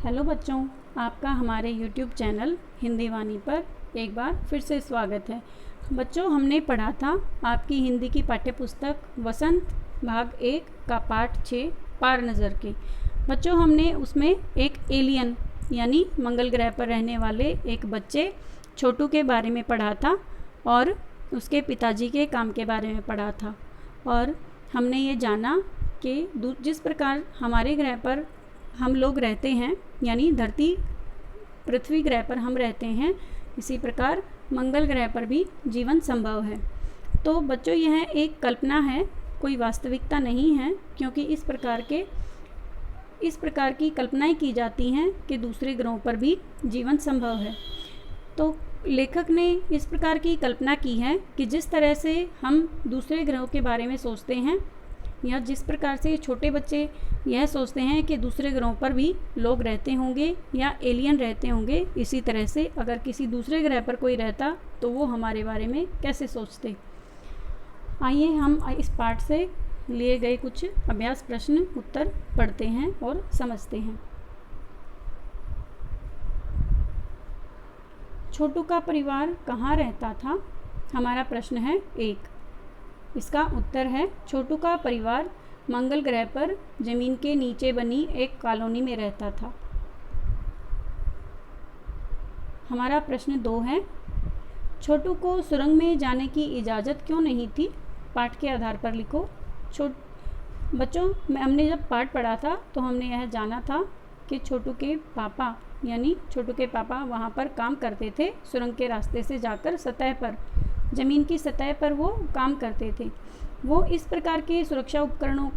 Hello बच्चों, आपका हमारे YouTube चैनल हिंदी वाणी पर एक बार फिर से स्वागत है। बच्चों, हमने पढ़ा था आपकी हिंदी की पाठ्य पुस्तक वसंत भाग 1 का पाठ 6 पार नज़र के। बच्चों, हमने उसमें एक एलियन यानी मंगल ग्रह पर रहने वाले एक बच्चे छोटू के बारे में पढ़ा था और उसके पिताजी के काम के बारे में पढ़ा था। और हमने ये जाना कि जिस प्रकार हमारे ग्रह पर हम लोग रहते हैं यानी धरती पृथ्वी ग्रह पर हम रहते हैं, इसी प्रकार मंगल ग्रह पर भी जीवन संभव है। तो बच्चों, यह एक कल्पना है, कोई वास्तविकता नहीं है, क्योंकि इस प्रकार की कल्पनाएं की जाती हैं कि दूसरे ग्रहों पर भी जीवन संभव है। तो लेखक ने इस प्रकार की कल्पना की है कि जिस तरह से हम दूसरे ग्रहों के बारे में सोचते हैं या जिस प्रकार से छोटे बच्चे यह सोचते हैं कि दूसरे ग्रहों पर भी लोग रहते होंगे या एलियन रहते होंगे, इसी तरह से अगर किसी दूसरे ग्रह पर कोई रहता तो वो हमारे बारे में कैसे सोचते। आइए हम इस पाठ से लिए गए कुछ अभ्यास प्रश्न उत्तर पढ़ते हैं और समझते हैं। छोटू का परिवार कहाँ रहता था? हमारा प्रश्न है 1। इसका उत्तर है छोटू का परिवार मंगल ग्रह पर जमीन के नीचे बनी एक कॉलोनी में रहता था। हमारा प्रश्न 2 है छोटू को सुरंग में जाने की इजाज़त क्यों नहीं थी? पाठ के आधार पर लिखो। बच्चों, हमने जब पाठ पढ़ा था तो हमने यह जाना था कि छोटू के पापा यानी छोटू के पापा वहाँ पर काम करते थे, सुरंग के रास्ते से जाकर सतह पर, ज़मीन की सतह पर वो काम करते थे। वो इस प्रकार के सुरक्षा उपकरणों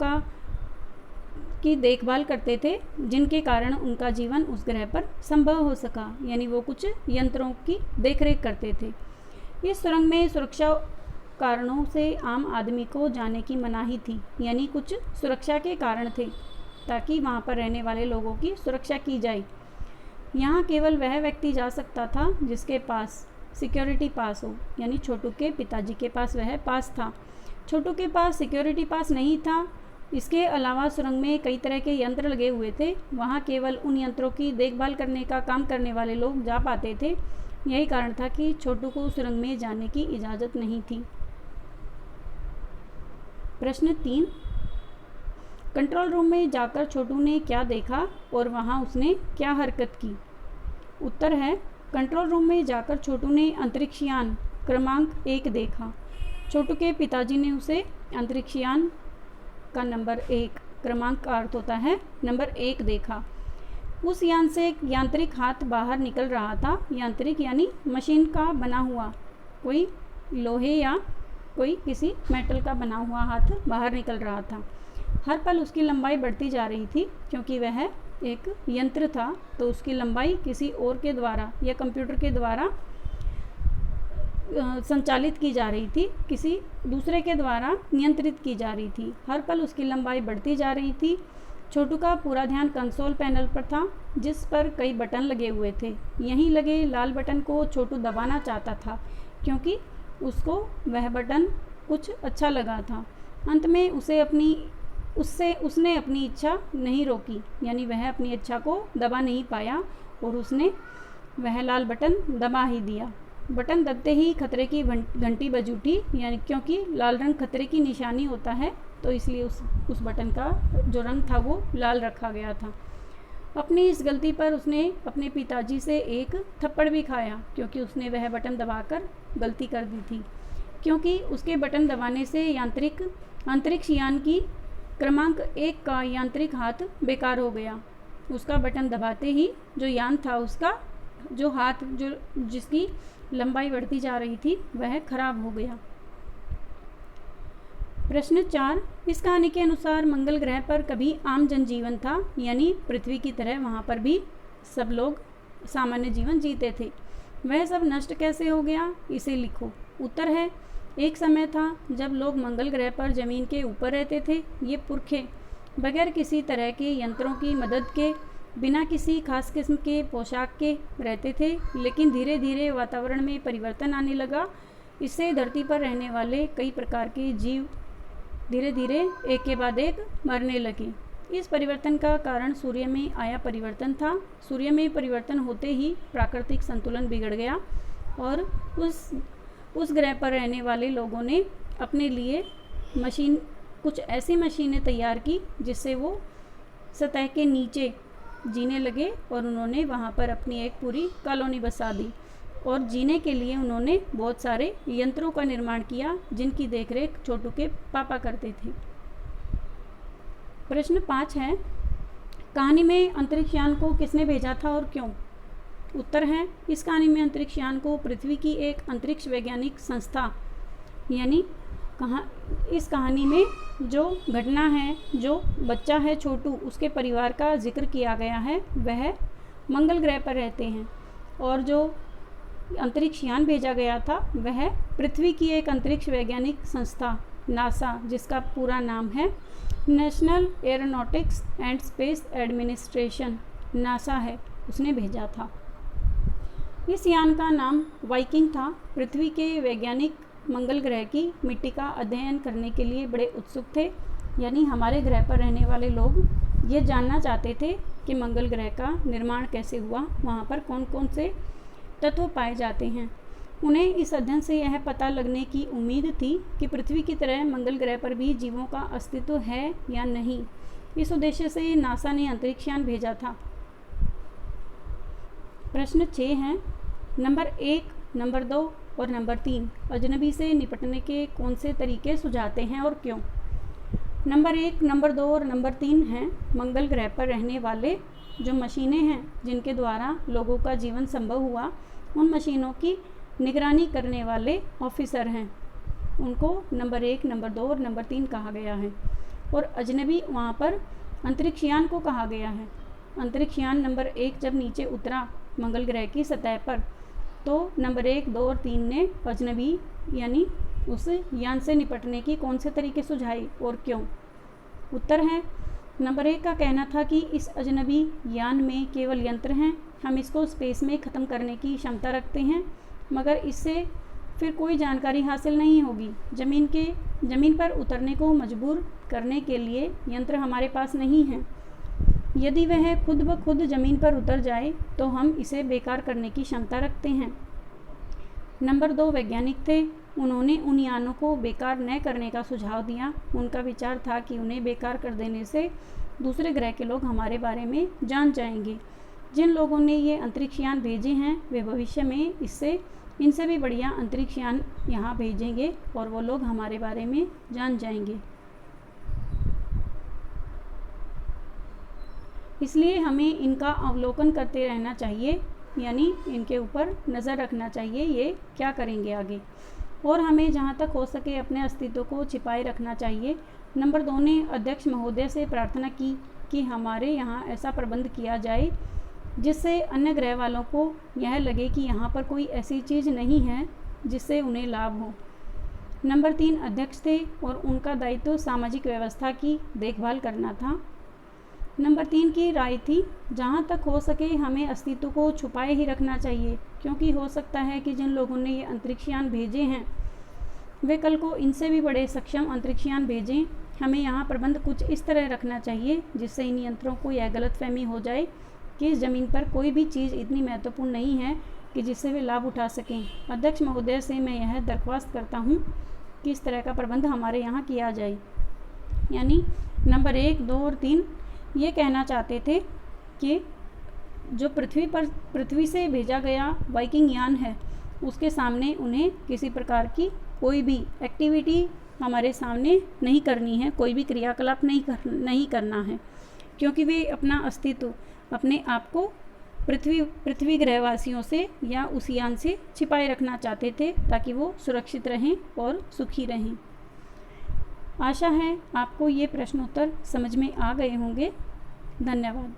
की देखभाल करते थे जिनके कारण उनका जीवन उस ग्रह पर संभव हो सका, यानी वो कुछ यंत्रों की देखरेख करते थे। इस सुरंग में सुरक्षा कारणों से आम आदमी को जाने की मनाही थी, यानी कुछ सुरक्षा के कारण थे ताकि वहाँ पर रहने वाले लोगों की सुरक्षा की जाए। यहाँ केवल वह व्यक्ति जा सकता था जिसके पास सिक्योरिटी पास हो, यानी छोटू के पिताजी के पास वह पास था। छोटू के पास सिक्योरिटी पास नहीं था। इसके अलावा सुरंग में कई तरह के यंत्र लगे हुए थे, वहाँ केवल उन यंत्रों की देखभाल करने का काम करने वाले लोग जा पाते थे। यही कारण था कि छोटू को सुरंग में जाने की इजाज़त नहीं थी। प्रश्न 3। कंट्रोल रूम में जाकर छोटू ने क्या देखा और वहाँ उसने क्या हरकत की? उत्तर है कंट्रोल रूम में जाकर छोटू ने अंतरिक्ष यान क्रमांक 1 देखा। छोटू के पिताजी ने उसे अंतरिक्ष यान का नंबर 1 क्रमांक का अर्थ होता है नंबर 1 देखा। उस यान से एक यांत्रिक हाथ बाहर निकल रहा था। यांत्रिक यानी मशीन का बना हुआ, कोई लोहे या कोई किसी मेटल का बना हुआ हाथ बाहर निकल रहा था। हर पल उसकी लंबाई बढ़ती जा रही थी, क्योंकि वह एक यंत्र था तो उसकी लंबाई किसी और के द्वारा या कंप्यूटर के द्वारा संचालित की जा रही थी, किसी दूसरे के द्वारा नियंत्रित की जा रही थी। हर पल उसकी लंबाई बढ़ती जा रही थी। छोटू का पूरा ध्यान कंसोल पैनल पर था जिस पर कई बटन लगे हुए थे। यहीं लगे लाल बटन को छोटू दबाना चाहता था क्योंकि उसको वह बटन कुछ अच्छा लगा था। अंत में उसने अपनी इच्छा नहीं रोकी, यानी वह अपनी इच्छा को दबा नहीं पाया और उसने वह लाल बटन दबा ही दिया। बटन दबते ही खतरे की घंटी बज उठी, यानी क्योंकि लाल रंग खतरे की निशानी होता है तो इसलिए उस बटन का जो रंग था वो लाल रखा गया था। अपनी इस गलती पर उसने अपने पिताजी से एक थप्पड़ भी खाया, क्योंकि उसने वह बटन दबाकर गलती कर दी थी। क्योंकि उसके बटन दबाने से अंतरिक्ष यान की क्रमांक 1 का यांत्रिक हाथ बेकार हो गया। उसका बटन दबाते ही जो यान था उसका जो हाथ जिसकी लंबाई बढ़ती जा रही थी वह खराब हो गया। प्रश्न 4। इस कहानी के अनुसार मंगल ग्रह पर कभी आम जनजीवन था, यानी पृथ्वी की तरह वहाँ पर भी सब लोग सामान्य जीवन जीते थे। वह सब नष्ट कैसे हो गया? इसे लिखो। उत्तर है एक समय था जब लोग मंगल ग्रह पर ज़मीन के ऊपर रहते थे। ये पुरखे बगैर किसी तरह के यंत्रों की मदद के, बिना किसी खास किस्म के पोशाक के रहते थे। लेकिन धीरे धीरे वातावरण में परिवर्तन आने लगा। इससे धरती पर रहने वाले कई प्रकार के जीव धीरे धीरे एक के बाद एक मरने लगे। इस परिवर्तन का कारण सूर्य में आया परिवर्तन था। सूर्य में परिवर्तन होते ही प्राकृतिक संतुलन बिगड़ गया और उस ग्रह पर रहने वाले लोगों ने अपने लिए कुछ ऐसी मशीनें तैयार की जिससे वो सतह के नीचे जीने लगे और उन्होंने वहाँ पर अपनी एक पूरी कॉलोनी बसा दी और जीने के लिए उन्होंने बहुत सारे यंत्रों का निर्माण किया जिनकी देखरेख छोटू के पापा करते थे। प्रश्न 5 है, कहानी में अंतरिक्ष यान को किसने भेजा था और क्यों? उत्तर है, इस कहानी में अंतरिक्ष यान को पृथ्वी की एक अंतरिक्ष वैज्ञानिक संस्था यानी इस कहानी में जो घटना है, जो बच्चा है छोटू, उसके परिवार का जिक्र किया गया है। वह मंगल ग्रह पर रहते हैं और जो अंतरिक्ष यान भेजा गया था वह पृथ्वी की एक अंतरिक्ष वैज्ञानिक संस्था नासा, जिसका पूरा नाम है national aeronautics and space administration, NASA है, उसने भेजा था। इस यान का नाम वाइकिंग था। पृथ्वी के वैज्ञानिक मंगल ग्रह की मिट्टी का अध्ययन करने के लिए बड़े उत्सुक थे, यानी हमारे ग्रह पर रहने वाले लोग ये जानना चाहते थे कि मंगल ग्रह का निर्माण कैसे हुआ, वहाँ पर कौन कौन से तत्व पाए जाते हैं। उन्हें इस अध्ययन से यह पता लगने की उम्मीद थी कि पृथ्वी की तरह मंगल ग्रह पर भी जीवों का अस्तित्व है या नहीं। इस उद्देश्य से नासा ने अंतरिक्ष यान भेजा था। प्रश्न 6 है, नंबर 1, नंबर 2 और नंबर 3 अजनबी से निपटने के कौन से तरीके सुझाते हैं और क्यों? नंबर 1, नंबर 2 और नंबर 3 हैं मंगल ग्रह पर रहने वाले जो मशीनें हैं जिनके द्वारा लोगों का जीवन संभव हुआ, उन मशीनों की निगरानी करने वाले ऑफिसर हैं। उनको नंबर 1, नंबर 2 और नंबर 3 कहा गया है। और अजनबी वहाँ पर अंतरिक्ष यान को कहा गया है। अंतरिक्ष यान नंबर 1 जब नीचे उतरा मंगल ग्रह की सतह पर, तो नंबर 1, 2 और 3 ने अजनबी यानी उस यान से निपटने की कौन से तरीके सुझाए और क्यों? उत्तर है, नंबर 1 का कहना था कि इस अजनबी यान में केवल यंत्र हैं, हम इसको स्पेस में ख़त्म करने की क्षमता रखते हैं, मगर इससे फिर कोई जानकारी हासिल नहीं होगी। ज़मीन पर उतरने को मजबूर करने के लिए यंत्र हमारे पास नहीं हैं। यदि वह खुद ब खुद ज़मीन पर उतर जाए तो हम इसे बेकार करने की क्षमता रखते हैं। नंबर 2 वैज्ञानिक थे। उन्होंने उन यानों को बेकार न करने का सुझाव दिया। उनका विचार था कि उन्हें बेकार कर देने से दूसरे ग्रह के लोग हमारे बारे में जान जाएंगे। जिन लोगों ने ये अंतरिक्ष यान भेजे हैं वे भविष्य में इनसे भी बढ़िया अंतरिक्ष यान यहाँ भेजेंगे और वो लोग हमारे बारे में जान जाएंगे। इसलिए हमें इनका अवलोकन करते रहना चाहिए, यानी इनके ऊपर नज़र रखना चाहिए ये क्या करेंगे आगे, और हमें जहाँ तक हो सके अपने अस्तित्व को छिपाए रखना चाहिए। नंबर 2 ने अध्यक्ष महोदय से प्रार्थना की कि हमारे यहाँ ऐसा प्रबंध किया जाए जिससे अन्य ग्रह वालों को यह लगे कि यहाँ पर कोई ऐसी चीज़ नहीं है जिससे उन्हें लाभ हो। नंबर 3 अध्यक्ष थे और उनका दायित्व सामाजिक व्यवस्था की देखभाल करना था। नंबर 3 की राय थी जहाँ तक हो सके हमें अस्तित्व को छुपाए ही रखना चाहिए, क्योंकि हो सकता है कि जिन लोगों ने ये अंतरिक्ष यान भेजे हैं वे कल को इनसे भी बड़े सक्षम अंतरिक्ष यान भेजें। हमें यहाँ प्रबंध कुछ इस तरह रखना चाहिए जिससे इन यंत्रों को यह गलतफहमी हो जाए कि इस ज़मीन पर कोई भी चीज़ इतनी महत्वपूर्ण नहीं है कि जिससे वे लाभ उठा सकें। अध्यक्ष महोदय से मैं यह दरख्वास्त करता हूँ कि इस तरह का प्रबंध हमारे यहाँ किया जाए। यानी नंबर 1, 2 और 3 ये कहना चाहते थे कि जो पृथ्वी से भेजा गया वाइकिंग यान है उसके सामने उन्हें किसी प्रकार की कोई भी एक्टिविटी हमारे सामने नहीं करनी है, कोई भी क्रियाकलाप नहीं करना है, क्योंकि वे अपना अस्तित्व, अपने आप को पृथ्वी ग्रहवासियों से या उस यान से छिपाए रखना चाहते थे ताकि वो सुरक्षित रहें और सुखी रहें। आशा है आपको ये प्रश्नोत्तर समझ में आ गए होंगे। धन्यवाद।